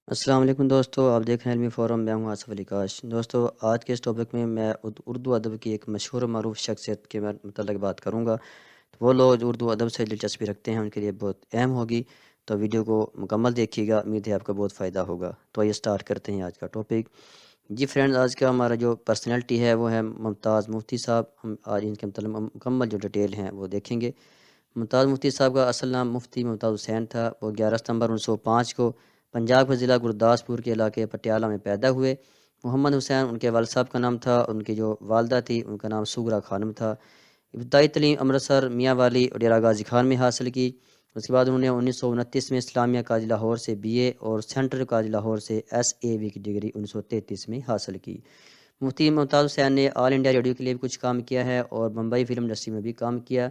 السلام علیکم دوستو، آپ دیکھ رہے ہیں علمی فورم۔ میں ہوں آصف علی کاش۔ دوستو، آج کے اس ٹاپک میں اردو ادب کی ایک مشہور و معروف شخصیت کے متعلق بات کروں گا۔ تو وہ لوگ جو اردو ادب سے دلچسپی رکھتے ہیں ان کے لیے بہت اہم ہوگی، تو ویڈیو کو مکمل دیکھیے گا، امید ہے آپ کا بہت فائدہ ہوگا۔ تو آئیے سٹارٹ کرتے ہیں آج کا ٹاپک۔ جی فرینڈز، آج کا ہمارا جو پرسنالٹی ہے وہ ہے ممتاز مفتی صاحب۔ ہم آج ان کے متعلق مکمل جو ڈیٹیل ہیں وہ دیکھیں گے۔ ممتاز مفتی صاحب کا اصل نام مفتی ممتاز حسین تھا۔ وہ 11 ستمبر 1905 کو پنجاب کے ضلع گرداسپور کے علاقے پٹیالہ میں پیدا ہوئے۔ محمد حسین ان کے والد صاحب کا نام تھا۔ ان کی جو والدہ تھی ان کا نام سغرا خانم تھا۔ ابتدائی تعلیم امرتسر، میاں والی اور ڈیرہ غازی خان میں حاصل کی۔ اس کے بعد انہوں نے 1929 میں اسلامیہ کالج لاہور سے BA اور سینٹرل کالج لاہور سے SAV کی ڈگری 1933 میں حاصل کی۔ مفتی ممتاز حسین نے آل انڈیا ریڈیو کے لیے بھی کچھ کام کیا ہے اور بمبئی فلم انڈسٹری میں بھی کام کیا۔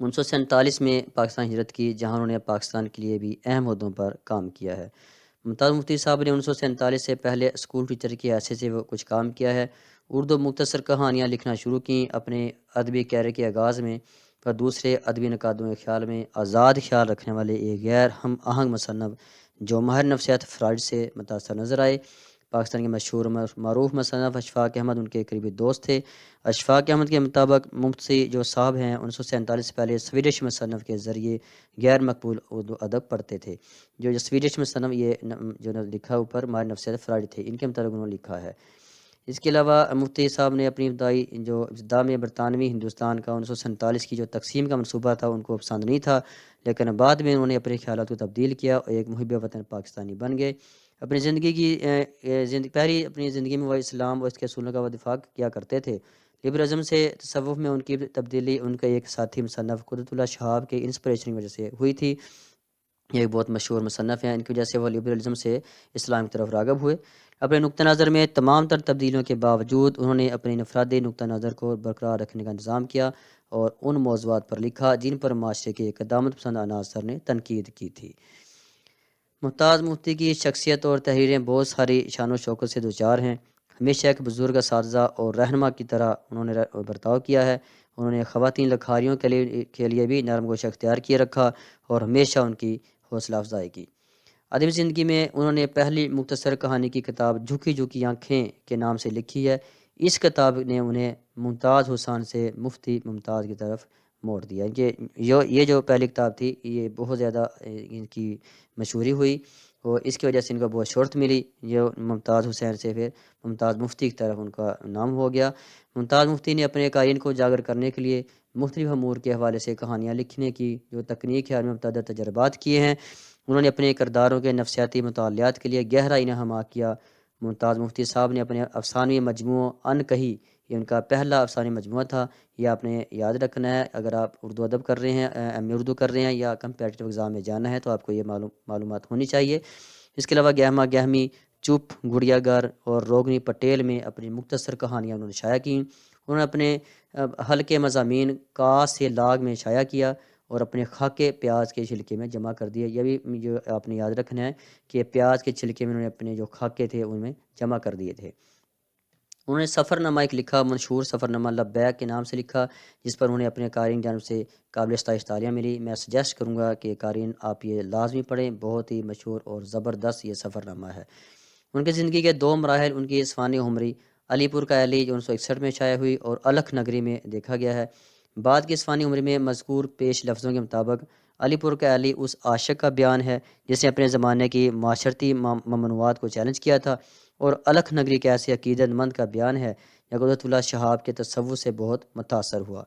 1947 میں پاکستان ہجرت کی، جہاں انہوں نے پاکستان کے لیے بھی اہم عہدوں پر کام کیا ہے۔ ممتاز مفتی صاحب نے 1947 سے پہلے اسکول ٹیچر کی حیثیت سے وہ کچھ کام کیا ہے۔ اردو مختصر کہانیاں لکھنا شروع کیں۔ اپنے ادبی کیریئر کے آغاز میں پر دوسرے ادبی نقادوں کے خیال میں آزاد خیال رکھنے والے ایک غیر ہم آہنگ مصنف جو ماہر نفسیات فرائڈ سے متاثر نظر آئے۔ پاکستان کے مشہور معروف مصنف اشفاق احمد ان کے قریبی دوست تھے۔ اشفاق احمد کے مطابق مفتی جو صاحب ہیں 1947 سے پہلے سویڈش مصنف کے ذریعے غیر مقبول اردو ادب پڑھتے تھے۔ جو سویڈش مصنف یہ جو لکھا اوپر ماہر نفسیات فرائڈ تھے، ان کے مطابق انہوں نے لکھا ہے۔ اس کے علاوہ مفتی صاحب نے اپنی ابتدا میں برطانوی ہندوستان کا 1947 کی جو تقسیم کا منصوبہ تھا ان کو پسند نہیں تھا، لیکن بعد میں انہوں نے اپنے خیالات کو تبدیل کیا اور ایک محب وطن پاکستانی بن گئے۔ اپنی زندگی کی پہلی اپنی زندگی میں وہ اسلام اور اس کے اصولوں کا وہ دفاع کیا کرتے تھے۔ لبرلزم سے تصوف میں ان کی تبدیلی ان کے ایک ساتھی مصنف قدرت اللہ شہاب کے انسپریشن کی وجہ سے ہوئی تھی۔ یہ ایک بہت مشہور مصنف ہیں، ان کی وجہ سے وہ لبرلزم سے اسلام کی طرف راغب ہوئے۔ اپنے نقطہ نظر میں تمام تر تبدیلیوں کے باوجود انہوں نے اپنے انفرادی نقطہ نظر کو برقرار رکھنے کا انتظام کیا اور ان موضوعات پر لکھا جن پر معاشرے کے قدامت پسند عناصر نے تنقید کی تھی۔ ممتاز مفتی کی شخصیت اور تحریریں بہت ساری شان و شوکت سے دوچار ہیں۔ ہمیشہ ایک بزرگ اساتذہ اور رہنما کی طرح انہوں نے برتاؤ کیا ہے۔ انہوں نے خواتین لکھاریوں کے لیے بھی نرم گوش اختیار کیے رکھا اور ہمیشہ ان کی حوصلہ افزائی کی۔ ادبی زندگی میں انہوں نے پہلی مختصر کہانی کی کتاب جھکی جھکی آنکھیں کے نام سے لکھی ہے۔ اس کتاب نے انہیں ممتاز حسین سے مفتی ممتاز کی طرف موڑ دیا۔ یہ جو پہلی کتاب تھی یہ بہت زیادہ ان کی مشہوری ہوئی اور اس کی وجہ سے ان کو بہت شہرت ملی۔ یہ ممتاز حسین سے پھر ممتاز مفتی کی طرف ان کا نام ہو گیا۔ ممتاز مفتی نے اپنے قارئین کو اجاگر کرنے کے لیے مختلف امور کے حوالے سے کہانیاں لکھنے کی جو تکنیک ہے میں متعدد تجربات کیے ہیں۔ انہوں نے اپنے کرداروں کے نفسیاتی مطالعات کے لیے گہرا انہضام کیا۔ ممتاز مفتی صاحب نے اپنے افسانوی مجموعہ ان کہی، یہ ان کا پہلا افسانوی مجموعہ تھا۔ یہ آپ نے یاد رکھنا ہے اگر آپ اردو ادب کر رہے ہیں، ایم اردو کر رہے ہیں یا کمپیٹیٹیو ایگزام میں جانا ہے تو آپ کو یہ معلومات ہونی چاہیے۔ اس کے علاوہ گہما گہمی، چپ، گڑیا گھر اور روگنی پٹیل میں اپنی مختصر کہانیاں انہوں نے شائع کیں۔ انہوں نے اپنے ہلکے مضامین کا سے لاگ میں شائع کیا اور اپنے خاکے پیاز کے چھلکے میں جمع کر دیے۔ یہ بھی جو آپ نے یاد رکھنا ہے کہ پیاز کے چھلکے میں انہوں نے اپنے جو خاکے تھے ان میں جمع کر دیے تھے۔ انہوں نے سفر نامہ ایک لکھا، مشہور سفر نامہ لبیک کے نام سے لکھا، جس پر انہوں نے اپنے قارئین جانب سے قابل ستائش تالیاں ملی۔ میں سجیسٹ کروں گا کہ قارئین آپ یہ لازمی پڑھیں، بہت ہی مشہور اور زبردست یہ سفر نامہ ہے۔ ان کی زندگی کے دو مراحل، ان کی اسفانی عمری علی پور کا اہلی جو 1961 میں شائع ہوئی اور الکھ نگری میں دیکھا گیا ہے۔ بعد کی اسفانی عمری میں مذکور پیش لفظوں کے مطابق علی پور کا اہلی اس عاشق کا بیان ہے جس نے اپنے زمانے کی معاشرتی ممنوعات کو چیلنج کیا تھا، اور الکھ نگری کے ایسے عقیدت مند کا بیان ہے یا قدرت اللہ شہاب کے تصوف سے بہت متاثر ہوا۔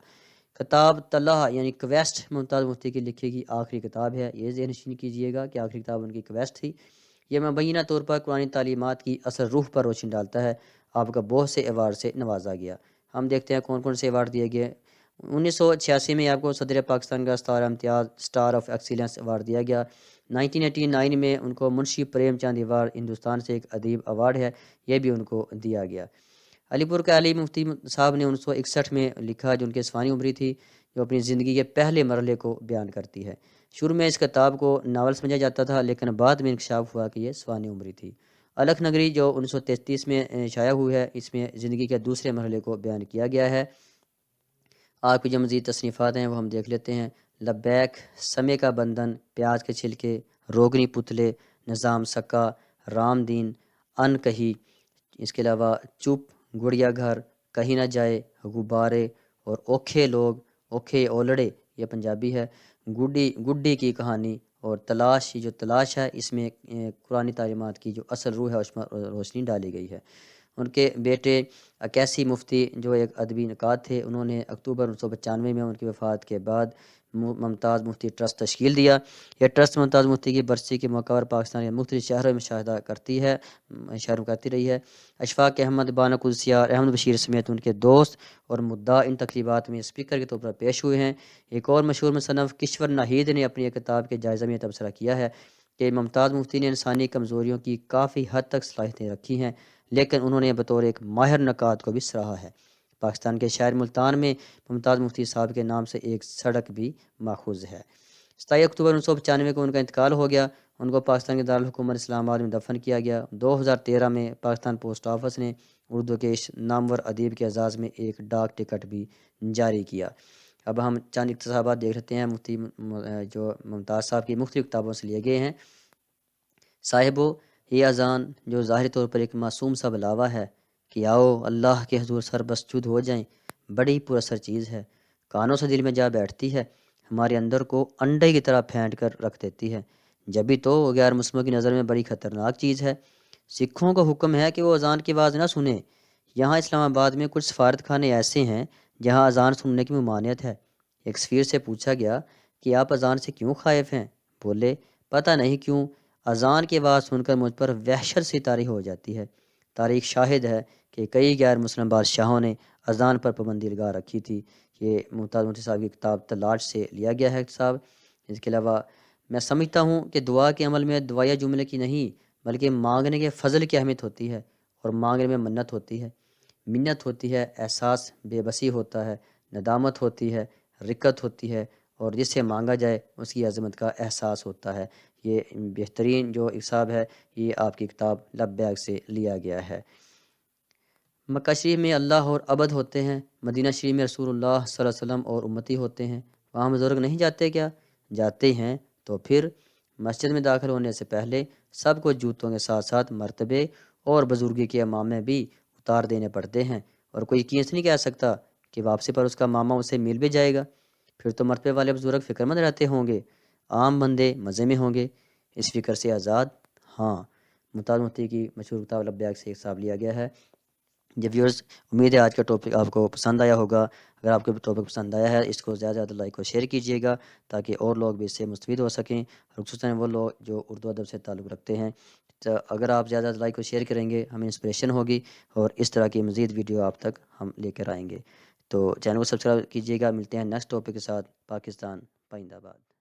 کتاب طلح یعنی کویسٹ ممتاز مفتی کی لکھی گئی آخری کتاب ہے۔ یہ ذہن نشین کیجیے گا کہ آخری کتاب ان کی کویسٹ تھی۔ یہ مبینہ طور پر قرآن تعلیمات کی اصل روح پر روشنی ڈالتا ہے۔ آپ کا بہت سے ایوارڈ سے نوازا گیا۔ ہم دیکھتے ہیں کون کون سے ایوارڈ دیے گئے۔ 1986 میں آپ کو صدر پاکستان کا ستارہ امتیاز اسٹار آف ایکسیلنس ایوارڈ دیا گیا۔ 1989 میں ان کو منشی پریم چاند ایوارڈ ہندوستان سے ایک ادیب ایوارڈ ہے، یہ بھی ان کو دیا گیا۔ علی پور کا علی مفتی صاحب نے 1961 میں لکھا جو ان کی اسفانی عمری تھی، جو اپنی زندگی کے پہلے مرحلے کو بیان کرتی ہے۔ شروع میں اس کتاب کو ناول سمجھا جاتا تھا لیکن بعد میں انکشاف ہوا کہ یہ اسفانی عمری تھی۔ الکھ نگری جو 1933 میں شائع ہوئی ہے، اس میں زندگی کے دوسرے مرحلے کو بیان کیا گیا ہے۔ آپ کی جو مزید تصنیفات ہیں وہ ہم دیکھ لیتے ہیں۔ لبیک، سمے کا بندھن، پیاز کے چھلکے، روگنی پتلے، نظام سکا، رام دین، ان کہی، اس کے علاوہ چپ، گڑیا گھر، کہیں نہ جائے، غبارے، اور اوکھے لوگ، اوکھے اولڑے، یہ پنجابی ہے، گڈی کی کہانی، اور تلاش، یہ جو تلاش ہے اس میں قرآنی تعلیمات کی جو اصل روح ہے اس پر روشنی ڈالی گئی ہے۔ ان کے بیٹے اکیسی مفتی جو ایک ادبی نقاد تھے، انہوں نے اکتوبر 1995 میں ان کی وفات کے بعد ممتاز مفتی ٹرسٹ تشکیل دیا۔ یہ ٹرسٹ ممتاز مفتی کی برسی کے موقع پر پاکستان کے مختلف شہروں میں مشاہدہ کرتی ہے، شہروں کرتی رہی ہے۔ اشفاق احمد بانو قدسیہ، احمد بشیر سمیت ان کے دوست اور مدعا ان تقریبات میں اسپیکر کے طور پر پیش ہوئے ہیں۔ ایک اور مشہور مصنف کشور ناہید نے اپنی ایک کتاب کے جائزہ میں تبصرہ کیا ہے کہ ممتاز مفتی نے انسانی کمزوریوں کی کافی حد تک صلاحیتیں رکھی ہیں، لیکن انہوں نے بطور ایک ماہر نقاد کو بھی سراہا ہے۔ پاکستان کے شہر ملتان میں ممتاز مفتی صاحب کے نام سے ایک سڑک بھی ماخوذ ہے۔ 27 اکتوبر 1995 کو ان کا انتقال ہو گیا۔ ان کو پاکستان کے دارالحکومت اسلام آباد میں دفن کیا گیا۔ 2013 میں پاکستان پوسٹ آفس نے اردو کے اس نامور ادیب کے اعزاز میں ایک ڈاک ٹکٹ بھی جاری کیا۔ اب ہم چند اقتصابات دیکھ لیتے ہیں مفتی جو ممتاز صاحب کی مختلف کتابوں سے لیے گئے ہیں۔ صاحبو، یہ اذان جو ظاہری طور پر ایک معصوم سا بلاوا ہے کہ آؤ اللہ کے حضور سر بسجود ہو جائیں، بڑی پر اثر چیز ہے، کانوں سے دل میں جا بیٹھتی ہے، ہمارے اندر کو انڈے کی طرح پھینٹ کر رکھ دیتی ہے، جبھی تو وہ غیر مسلموں کی نظر میں بڑی خطرناک چیز ہے۔ سکھوں کو حکم ہے کہ وہ اذان کی آواز نہ سنیں۔ یہاں اسلام آباد میں کچھ سفارت خانے ایسے ہیں جہاں اذان سننے کی ممانعت ہے۔ ایک سفیر سے پوچھا گیا کہ آپ اذان سے کیوں خائف ہیں؟ بولے، پتہ نہیں کیوں، اذان کی آواز سن کر مجھ پر وحشت سی طاری ہو جاتی ہے۔ تاریخ شاہد ہے کہ کئی غیر مسلم بادشاہوں نے اذان پر پابندی لگا رکھی تھی۔ یہ ممتاز مفتی صاحب کی کتاب تلاش سے لیا گیا ہے صاحب۔ اس کے علاوہ میں سمجھتا ہوں کہ دعا کے عمل میں دعائیہ جملے کی نہیں بلکہ مانگنے کے فضل کی اہمیت ہوتی ہے، اور مانگنے میں منت ہوتی ہے، منت ہوتی ہے، احساس بے بسی ہوتا ہے، ندامت ہوتی ہے، رکت ہوتی ہے، اور جس سے مانگا جائے اس کی عظمت کا احساس ہوتا ہے۔ یہ بہترین جو حساب ہے یہ آپ کی کتاب لبیک سے لیا گیا ہے۔ مکہ شریف میں اللہ اور عبد ہوتے ہیں، مدینہ شریف میں رسول اللہ صلی اللہ علیہ وسلم اور امتی ہوتے ہیں، وہاں بزرگ نہیں جاتے کیا؟ جاتے ہیں، تو پھر مسجد میں داخل ہونے سے پہلے سب کو جوتوں کے ساتھ ساتھ مرتبے اور بزرگی کے امامے بھی اتار دینے پڑتے ہیں، اور کوئی یقین سے نہیں کہہ سکتا کہ واپسی پر اس کا ماما اسے مل بھی جائے گا۔ پھر تو مرتبے والے بزرگ فکر مند رہتے ہوں گے، عام بندے مزے میں ہوں گے، اس فکر سے آزاد۔ ہاں، ممتاز مفتی کی مشہور کتاب لبیک سے ایک حساب لیا گیا ہے۔ جی ویورز، امید ہے آج کا ٹاپک آپ کو پسند آیا ہوگا۔ اگر آپ کو ٹاپک پسند آیا ہے اس کو زیادہ سے زیادہ لائک اور شیئر کیجیے گا تاکہ اور لوگ بھی اس سے مستفید ہو سکیں، خصوصاً وہ لوگ جو اردو ادب سے تعلق رکھتے ہیں۔ تو اگر آپ زیادہ سے لائک اور شیئر کریں گے ہمیں انسپریشن ہوگی، اور اس طرح کی مزید ویڈیو آپ تک ہم لے کر آئیں گے۔ تو چینل کو سبسکرائب کیجیے گا۔ ملتے ہیں نیکسٹ ٹاپک کے ساتھ۔ پاکستان پائندہ باد۔